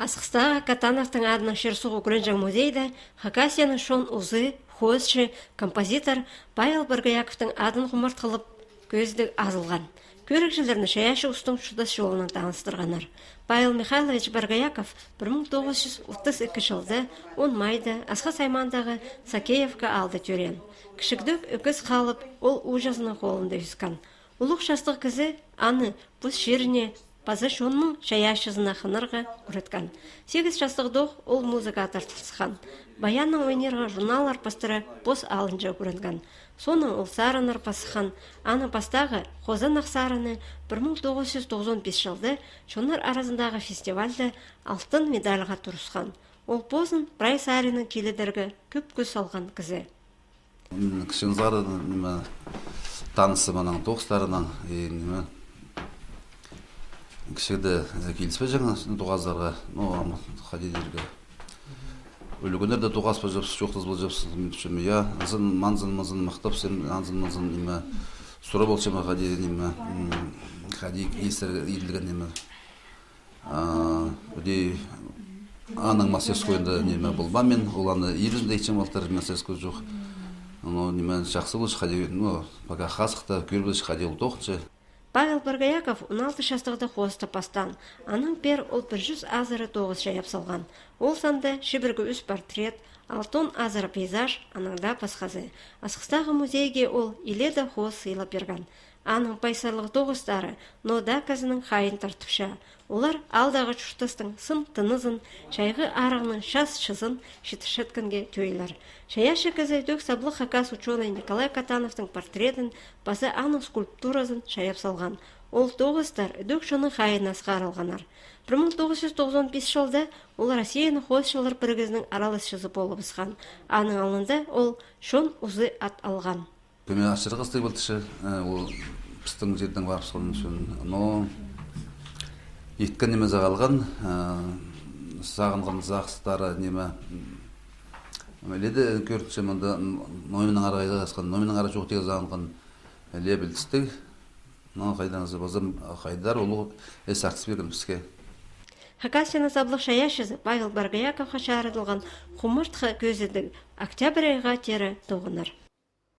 Асқыстағы Катановтың адының шерсуғы күренжің музейді Хакасияның шон ұзы, хозшы, композитор Павел Баргаяковтың адын ғұмырт қылып көзді азылған. Көрікшілеріні шаяшы ұстың шудас жолынан таныстырғанар. Павел Михайлович Баргаяков 1932 жылды 10 майды Асқа Саймандағы Сакеевка алды төрен. Кішікдік үкіз қалып, ол ұжазының қолында үсқан. Улық шастық кізі аны бұз шеріне Пазы шонның шаяшызына қынырға үреткен. 8 жастық доқ ол музыка тартылсыған. Баянның ойнерға журнал арпастыры бос алынжа көрінген. Соның ол сарын арпасыған. Аны пастағы Қозан Ақсарыны 1995 жылды шоныр арасындағы фестивальді алтын медальға тұрысқан. Ол бозын Брай Сарының келедергі көп көз алған кізі. Кішіңзары танысы мұның тоқстарының кішіді келіспе жаңа туғаздарға, қадедерге. Өлігінерді туғаспа жапсы, жоқтыз бұл жапсы. Я зын, манзын, мызын, мақтап сен, анзын, мызын, сұра бол шама қадеден, қадек есір елдіген, өдей аның масес қойында болба мен, ол аны елізінде етшем алтар масес қой жоқ. Жақсы болшы қадеген, пока қасықта көрбілші қадел тоқыншы. Павел Баргаяков 16 жастығыда қосты пастан. Аның пер ол 100 азыры 9 жайап салған. Ол санды шибіргі үс портрет, 6 азыры пейзаж, аныңда пасқазы. Асқыстағы музейге ол иледі қос сыйлап берген. Аның пайсарлығы 9-тары, нода қазының қайын тартыпша. Олар алдағы чүштістің сын тынызын, шайғы арағының шас шызын шетішеткінге төйлер. Шаяшы кізі дөк саблы хакас ученый Николай Катановтың портретін, басы аның скульптуразын шаяп салған. Ол 9-тар дөк шының қайын асқарылғанар. 1995 жылда ол Россияны қосшылар біргізінің аралыс шызы болып ысқан. Аның алында ол шон ұзы ат алған. Көме ашырғы стай болтышы, ол пістің жердің барып соның үшін. Еткен неме зағалған, сағынған зақыстары неме. Леді көртіші мұнда номинің арағайда асқан, номинің ара жоқ деген зағынған лебілдістік. Қайданызы базым қайдар олу әс артыс берген бізге. Хакасияны саблық шаяшызы Павел Баргаяковқа шарыдылған құмыртқы көзідің октябрь айға тері тоғыныр.